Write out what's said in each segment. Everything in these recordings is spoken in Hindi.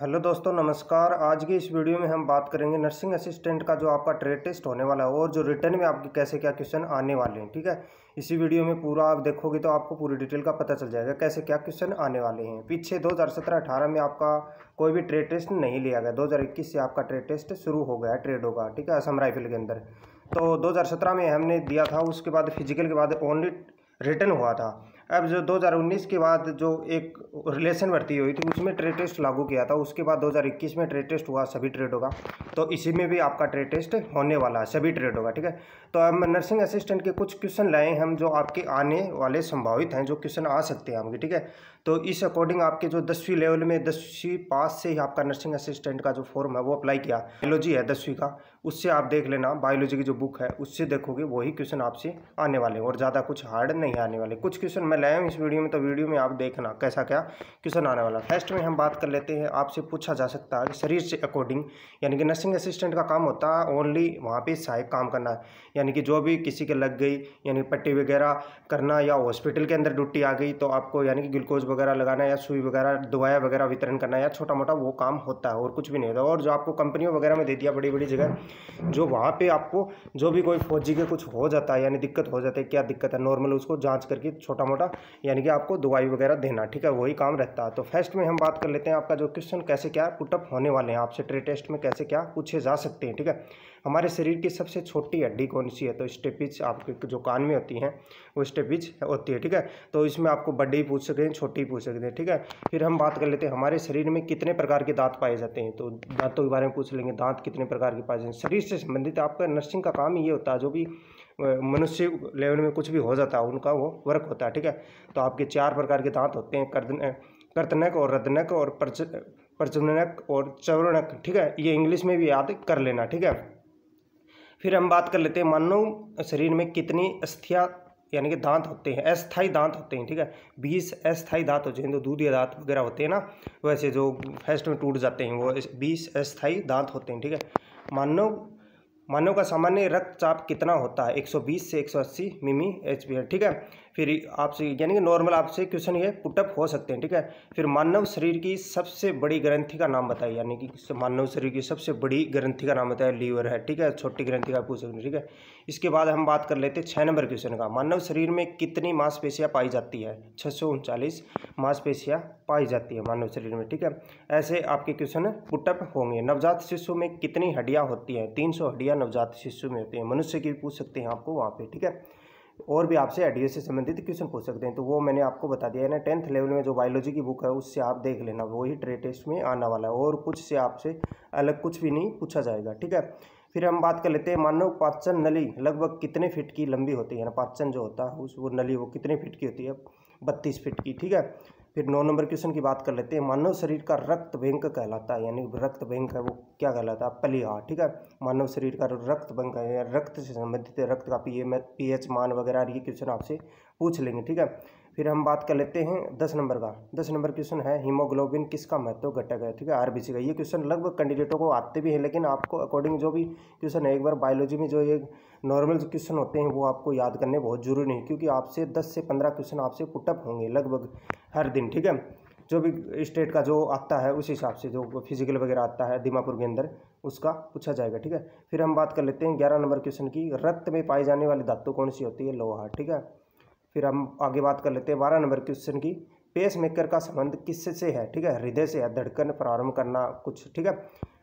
हेलो दोस्तों, नमस्कार। आज की इस वीडियो में हम बात करेंगे नर्सिंग असिस्टेंट का जो आपका ट्रेड टेस्ट होने वाला है और जो रिटर्न में आपके कैसे क्या क्वेश्चन आने वाले हैं। ठीक है, इसी वीडियो में पूरा आप देखोगे तो आपको पूरी डिटेल का पता चल जाएगा कैसे क्या क्वेश्चन आने वाले हैं। पीछे 2017-18 में आपका कोई भी ट्रेड टेस्ट नहीं लिया गया, 2021 से आपका ट्रेड टेस्ट शुरू हो गया ट्रेड होगा। ठीक है, असम राइफल के अंदर तो 2017 में हमने दिया था, उसके बाद फिजिकल के बाद ओनली रिटर्न हुआ था। अब जो 2019 के बाद जो एक रिलेशन भर्ती हुई थी उसमें ट्रेड टेस्ट लागू किया था, उसके बाद 2021 में ट्रेड टेस्ट हुआ सभी ट्रेड होगा। तो इसी में भी आपका ट्रेड टेस्ट होने वाला है, सभी ट्रेड होगा। ठीक है, तो हम नर्सिंग असिस्टेंट के कुछ क्वेश्चन लाए हम जो आपके आने वाले संभावित हैं, जो क्वेश्चन आ सकते हैं आपके। ठीक है, तो इस अकॉर्डिंग आपके जो 10वीं लेवल में 10वीं पास से ही आपका नर्सिंग असिस्टेंट का जो फॉर्म है वो अप्लाई किया। बायोलॉजी है 10वीं का, उससे आप देख लेना, बायोलॉजी की जो बुक है उससे देखोगे वही क्वेश्चन आपसे आने वाले हैं और ज़्यादा कुछ हार्ड नहीं आने वाले। कुछ क्वेश्चन मैं लाया हूँ इस वीडियो में, तो वीडियो में आप देखना कैसा क्या क्वेश्चन आने वाला। फर्स्ट में हम बात कर लेते हैं, आपसे पूछा जा सकता है कि शरीर से अकॉर्डिंग, यानी कि नर्सिंग असिस्टेंट का काम होता है ओनली वहाँ पे सहायक काम करना है, यानी कि जो भी किसी के लग गई, यानी पट्टी वगैरह करना, या हॉस्पिटल के अंदर ड्यूटी आ गई तो आपको यानी कि ग्लूकोज वगैरह लगाना या सुई वगैरह दवाया वगैरह वितरण करना, या छोटा मोटा वो काम होता है और कुछ भी नहीं होता। और जो आपको कंपनियों वगैरह में दे दिया बड़ी बड़ी जगह, जो वहाँ पे आपको जो भी कोई फौजी के कुछ हो जाता है, यानी दिक्कत हो जाती है, क्या दिक्कत है नॉर्मल उसको जांच करके छोटा मोटा यानी कि आपको दवाई वगैरह देना। ठीक है, वही काम रहता है। तो फर्स्ट में हम बात कर लेते हैं आपका जो क्वेश्चन कैसे क्या पुटअप होने वाले हैं, आपसे ट्रेड टेस्ट में कैसे क्या पूछे जा सकते हैं। ठीक है, हमारे शरीर की सबसे छोटी हड्डी कौन सी है, तो स्टेपिज आपके जो कान में होती हैं वो स्टेपिज होती है। ठीक है, तो इसमें आपको बड़ी ही पूछ सकते हैं, छोटी ही पूछ सकते हैं। ठीक है, फिर हम बात कर लेते हैं हमारे शरीर में कितने प्रकार के दांत पाए जाते हैं, तो दांतों के बारे में पूछ लेंगे, दांत कितने प्रकार के पाए जाते हैं। शरीर से संबंधित आपका नर्सिंग का काम ही ये होता है, जो भी मनुष्य लेवल में कुछ भी हो जाता है उनका वो वर्क होता है। ठीक है, तो आपके 4 प्रकार के दांत होते हैं, कर्तनक और रदनक और प्रजनक और चौरणक। ठीक है, ये इंग्लिश में भी याद कर लेना। ठीक है, फिर हम बात कर लेते हैं मानव शरीर में कितनी अस्थियां यानी कि दांत होते हैं, अस्थाई दांत होते हैं। ठीक है, 20 अस्थाई दांत होते हैं, तो दूधिया दांत वगैरह होते हैं ना, वैसे जो फर्स्ट में टूट जाते हैं वो 20 अस्थाई दांत होते हैं। ठीक है, मानव का सामान्य रक्तचाप कितना होता है, 120 से 180 मिमी HPA। ठीक है, फिर आपसे यानी कि नॉर्मल आपसे क्वेश्चन ये पुटअप हो सकते हैं। ठीक है, फिर मानव शरीर की सबसे बड़ी ग्रंथि का नाम बताइए, यानी कि मानव शरीर की सबसे बड़ी ग्रंथि का नाम बताइए, लीवर है। ठीक है, छोटी ग्रंथि का पूछ सकते हैं। ठीक है, इसके बाद हम बात कर लेते हैं 6 नंबर क्वेश्चन का, मानव शरीर में कितनी मांसपेशियां पाई जाती है, 639 मांसपेशियां पाई जाती है मानव शरीर में। ठीक है, ऐसे आपके क्वेश्चन पुटअप होंगे। नवजात शिशु में कितनी हड्डियां होती हैं, 300 हड्डियां नवजात शिशु में होती हैं। मनुष्य की पूछ सकते हैं आपको वहाँ पे। ठीक है, और भी आपसे हड्डियों से संबंधित क्वेश्चन पूछ सकते हैं, तो वो मैंने आपको बता दिया है ना। 10th लेवल में जो बायोलॉजी की बुक है उससे आप देख लेना, वही ट्रेड टेस्ट में आने वाला है और कुछ से आपसे अलग कुछ भी नहीं पूछा जाएगा। ठीक है, फिर हम बात कर लेते हैं मानव पाचन नली लगभग कितने फीट की लंबी होती है ना, पाचन जो होता है उस वो नली वो कितने फीट की होती है, 32 फीट की। ठीक है, फिर 9 नंबर क्वेश्चन की बात कर लेते हैं, मानव शरीर का रक्त बैंक कहलाता है, यानी रक्त बैंक है वो क्या कहलाता है, प्लीहा। ठीक है, मानव शरीर का रक्त बैंक है, रक्त से संबंधित रक्त का pH मान वगैरह ये क्वेश्चन आपसे पूछ लेंगे। ठीक है, फिर हम बात कर लेते हैं 10 नंबर का। 10 नंबर क्वेश्चन है, हीमोग्लोबिन किसका महत्व घटक है। ठीक है, RBC का। ये क्वेश्चन लगभग कैंडिडेटों को आते भी हैं, लेकिन आपको अकॉर्डिंग जो भी क्वेश्चन है, एक बार बायोलॉजी में जो ये नॉर्मल क्वेश्चन होते हैं वो आपको याद करने बहुत जरूरी नहीं, क्योंकि आपसे 10 से 15 क्वेश्चन आपसे पुटअप होंगे लगभग हर दिन। ठीक है, जो भी स्टेट का जो आता है उस हिसाब से जो फिजिकल वगैरह आता है दीमापुर के अंदर उसका पूछा जाएगा। ठीक है, फिर हम बात कर लेते हैं 11 नंबर क्वेश्चन की, रक्त में पाई जाने वाली धातु कौन सी होती है, लोहा। ठीक है, फिर हम आगे बात कर लेते हैं 12 नंबर क्वेश्चन की, पेस मेकर का संबंध किससे है। ठीक है, हृदय से है, धड़कन प्रारंभ करना कुछ। ठीक है,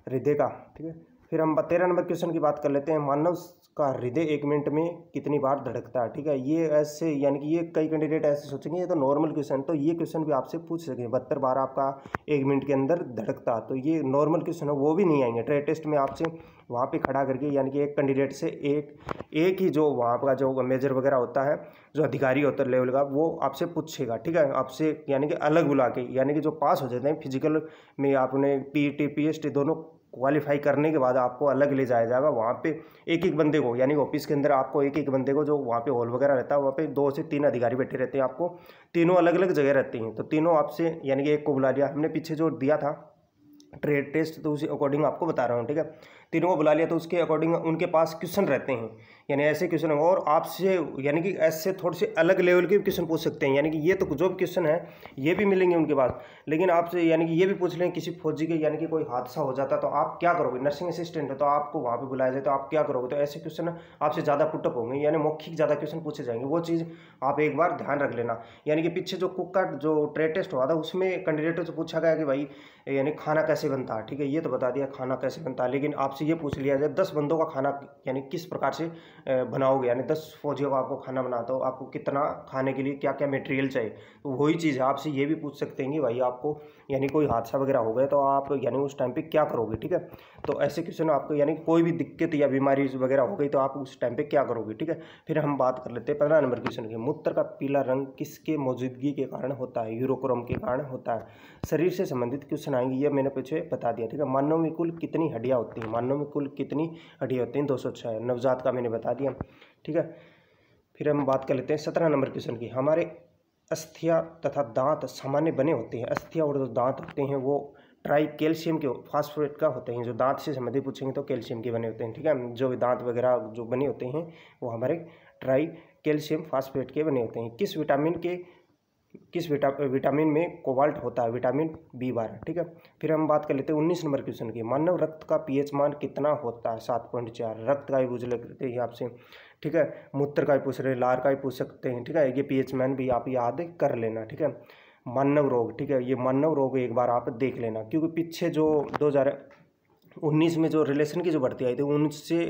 हृदय का। ठीक है, फिर हम 13 नंबर क्वेश्चन की बात कर लेते हैं, मानव का हृदय 1 मिनट में कितनी बार धड़कता है। ठीक है, ये ऐसे यानी कि ये कई कैंडिडेट ऐसे सोचेंगे ये तो नॉर्मल क्वेश्चन, तो ये क्वेश्चन भी आपसे पूछ सकेंगे, 72 बार आपका 1 मिनट के अंदर धड़कता, तो ये नॉर्मल क्वेश्चन है, वो भी नहीं आएंगे ट्रेड टेस्ट में आपसे वहाँ पे खड़ा करके, यानी कि एक कैंडिडेट से एक ही जो वहाँ का जो मेजर वगैरह होता है, जो अधिकारी होता है लेवल का, वो आपसे पूछेगा। ठीक है, आपसे यानी कि अलग बुला के, यानी कि जो पास हो जाते हैं फिजिकल में, आपने PET PST दोनों क्वालिफाई करने के बाद आपको अलग ले जाया जाएगा वहाँ पे, एक एक बंदे को, यानी ऑफिस के अंदर आपको एक एक बंदे को, जो वहाँ पे हॉल वगैरह रहता है वहाँ पे 2 से 3 अधिकारी बैठे रहते हैं, आपको तीनों अलग अलग जगह रहते हैं, तो तीनों आपसे यानी कि एक को बुला लिया। हमने पीछे जो दिया था ट्रेड टेस्ट, तो उसी अकॉर्डिंग आपको बता रहा हूँ। ठीक है, तीनों को बुला लिया तो उसके अकॉर्डिंग उनके पास क्वेश्चन रहते हैं, यानी ऐसे क्वेश्चन और आपसे यानी कि ऐसे थोड़े से अलग लेवल के क्वेश्चन पूछ सकते हैं। यानी कि ये तो जो भी क्वेश्चन है ये भी मिलेंगे उनके पास, लेकिन आपसे यानी कि ये भी पूछ लें किसी फौजी के यानी कि कोई हादसा हो जाता तो आप क्या करोगे, नर्सिंग असिस्टेंट है तो आपको वहाँ पे बुलाया जाए तो आप क्या करोगे, तो ऐसे क्वेश्चन आपसे ज़्यादा पुटअप होंगे, यानी मौखिक ज़्यादा क्वेश्चन पूछे जाएंगे। वो चीज़ आप एक बार ध्यान रख लेना। यानी कि पीछे जो कुक का जो ट्रेड टेस्ट हुआ था उसमें कैंडिडेटों से पूछा गया कि भाई यानी खाना कैसे बनता है, ठीक है, ये तो बता दिया खाना कैसे बनता है, लेकिन आपसे ये पूछ लिया जाए 10 बंदों का खाना यानी किस प्रकार से बनाओगे, यानी 10 फौजियों का आपको खाना बनाता हो, आपको कितना खाने के लिए क्या क्या मटेरियल चाहिए, तो वही चीज़ है आपसे ये भी पूछ सकते हैं कि भाई आपको यानी कोई हादसा वगैरह हो गया तो आप यानी उस टाइम पे क्या करोगे, ठीक है। तो ऐसे क्वेश्चन आपको यानी कोई भी दिक्कत या बीमारी वगैरह हो गई तो आप उस टाइम पे क्या करोगे, ठीक है। फिर हम बात कर लेते हैं 15 नंबर क्वेश्चन की। मूत्र का पीला रंग किसके मौजूदगी के कारण होता है, यूरोक्रोम के कारण होता है। शरीर से संबंधित क्वेश्चन आएंगे, ये मैंने पीछे बता दिया, ठीक है। मानव में कुल कितनी हड्डियाँ होती हैं, मानव में कुल कितनी हड्डियाँ होती हैं, 206। नवजात का मैंने बता दिया, ठीक है। फिर हम बात कर लेते हैं 17 नंबर क्वेश्चन की। हमारे अस्थियाँ तथा दांत सामान्य बने होते हैं, अस्थियाँ और जो दांत होते हैं वो ट्राई कैल्शियम के फास्फेट का होते हैं। जो दांत से संबंधित पूछेंगे तो कैल्शियम के बने होते हैं, ठीक है। जो दांत वगैरह जो बने होते हैं वो हमारे ट्राई कैल्शियम फास्फेट के बने होते हैं। किस विटामिन में कोबाल्ट होता है, विटामिन B12, ठीक है। फिर हम बात कर लेते हैं 19 नंबर क्वेश्चन की। मानव रक्त का pH मान कितना होता है, 7.4। रक्त का ही पूछ लेते हैं आपसे, ठीक है। मूत्र का भी पूछ रहे हैं, लार का भी पूछ सकते हैं, ठीक है। ये pH मान भी आप याद कर लेना, ठीक है। मानव रोग, ठीक है, ये मानव रोग एक बार आप देख लेना, क्योंकि पीछे जो 2019 में जो रिलेशन की जो भर्ती आई थी उनसे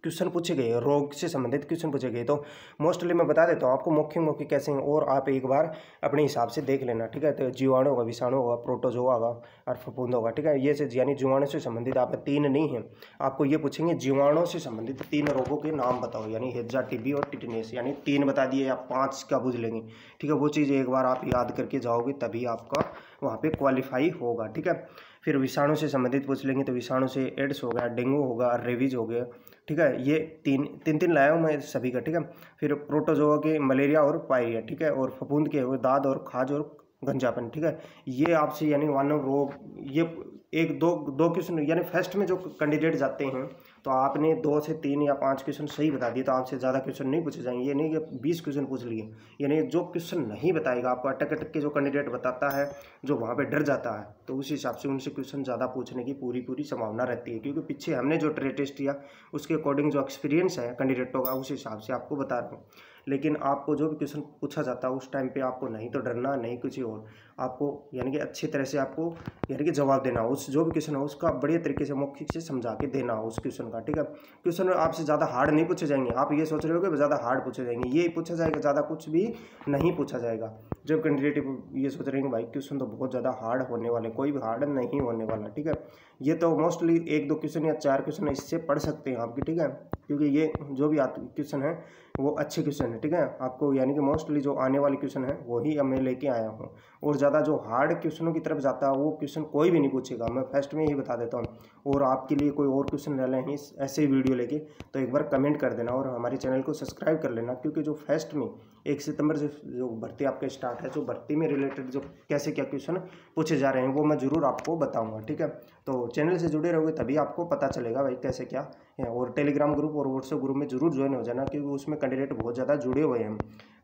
क्वेश्चन पूछे गए, रोग से संबंधित क्वेश्चन पूछे गए, तो मोस्टली मैं बता देता हूँ आपको मौखिक कैसे हैं और आप एक बार अपने हिसाब से देख लेना, ठीक है। तो जीवाणु होगा, विषाणु होगा, प्रोटोजोआ होगा और फफूंद होगा, ठीक है। ये से यानी जीवाणु से संबंधित आप 3 नहीं है, आपको ये पूछेंगे जीवाणु से संबंधित 3 रोगों के नाम बताओ, यानी हेजा, टीबी और टिटनेस, यानी 3 बता दिए या 5 का पूछ लेंगे, ठीक है। वो चीज़ एक बार आप याद करके जाओगे तभी आपका वहाँ पे क्वालिफाई होगा, ठीक है। फिर विषाणु से संबंधित पूछ लेंगे तो विषाणु से एड्स हो गया, डेंगू होगा, रेबीज हो गया, ठीक है। ये तीन लाया हूँ मैं सभी का, ठीक है। फिर प्रोटोजोआ के मलेरिया और पायरिया, ठीक है। और फफूंद के हुए दाद और खाज और गंजापन, ठीक है। ये आपसे यानी मानव रोग, ये एक दो क्वेश्चन यानी फर्स्ट में जो कैंडिडेट जाते हैं तो आपने 2 से 3 या 5 क्वेश्चन सही बता दिए तो आपसे ज़्यादा क्वेश्चन नहीं पूछे जाएंगे। ये नहीं कि 20 क्वेश्चन पूछ लिए, यानी जो क्वेश्चन नहीं बताएगा आपको अटक के जो कैंडिडेट बताता है जो वहाँ पे डर जाता है तो उस हिसाब से उनसे क्वेश्चन ज़्यादा पूछने की पूरी संभावना रहती है, क्योंकि पीछे हमने जो ट्रेड टेस्ट किया उसके अकॉर्डिंग जो एक्सपीरियंस है कैंडिडेटों का उस हिसाब से आपको बता रहा हूँ। लेकिन आपको जो भी क्वेश्चन पूछा जाता है उस टाइम पे आपको नहीं तो डरना नहीं कुछ और, आपको यानी कि अच्छी तरह से आपको यानी कि जवाब देना, उस जो भी क्वेश्चन है उसका बढ़िया तरीके से मौखिक से समझा के देना उस क्वेश्चन का, ठीक है। क्वेश्चन आपसे ज़्यादा हार्ड नहीं पूछे जाएंगे, आप ये सोच रहे हो कि ज़्यादा हार्ड पूछे जाएंगे, ये पूछा जाएगा, ज़्यादा कुछ भी नहीं पूछा जाएगा। जब कैंडिडेट ये सोच रहे हैं भाई क्वेश्चन तो बहुत ज़्यादा हार्ड होने वाले, कोई भी हार्ड नहीं होने वाला, ठीक है। ये तो मोस्टली 1-2 क्वेश्चन या 4 क्वेश्चन इससे पढ़ सकते हैं आपकी, ठीक है, क्योंकि ये जो भी क्वेश्चन है वो अच्छे क्वेश्चन है, ठीक है। आपको यानी कि मोस्टली जो आने वाले क्वेश्चन है वही अब मैं लेके आया हूँ, और ज़्यादा जो हार्ड क्वेश्चनों की तरफ जाता है वो क्वेश्चन कोई भी नहीं पूछेगा, मैं फर्स्ट में ही बता देता हूँ। और आपके लिए कोई और क्वेश्चन रह हैं ऐसे ही वीडियो लेके तो एक बार कमेंट कर देना और हमारे चैनल को सब्सक्राइब कर लेना, क्योंकि जो फर्स्ट में 1 सितंबर से जो भर्ती आपका स्टार्ट है, जो भर्ती में रिलेटेड जो कैसे क्या क्वेश्चन पूछे जा रहे हैं वो मैं ज़रूर आपको बताऊँगा, ठीक है। तो चैनल से जुड़े रहोगे तभी आपको पता चलेगा भाई कैसे क्या है। और टेलीग्राम ग्रुप और व्हाट्सएप ग्रुप में जरूर ज्वाइन हो जाना, क्योंकि उसमें कैंडिडेट बहुत ज़्यादा जुड़े हुए हैं।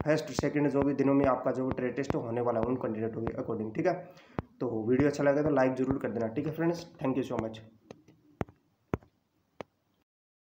फर्स्ट सेकंड जो भी दिनों में आपका जो ट्रेड टेस्ट होने वाला है उन कैंडिडेटों के अकॉर्डिंग, ठीक है। तो वीडियो अच्छा लगे तो लाइक जरूर कर देना, ठीक है friends. Thank you so much.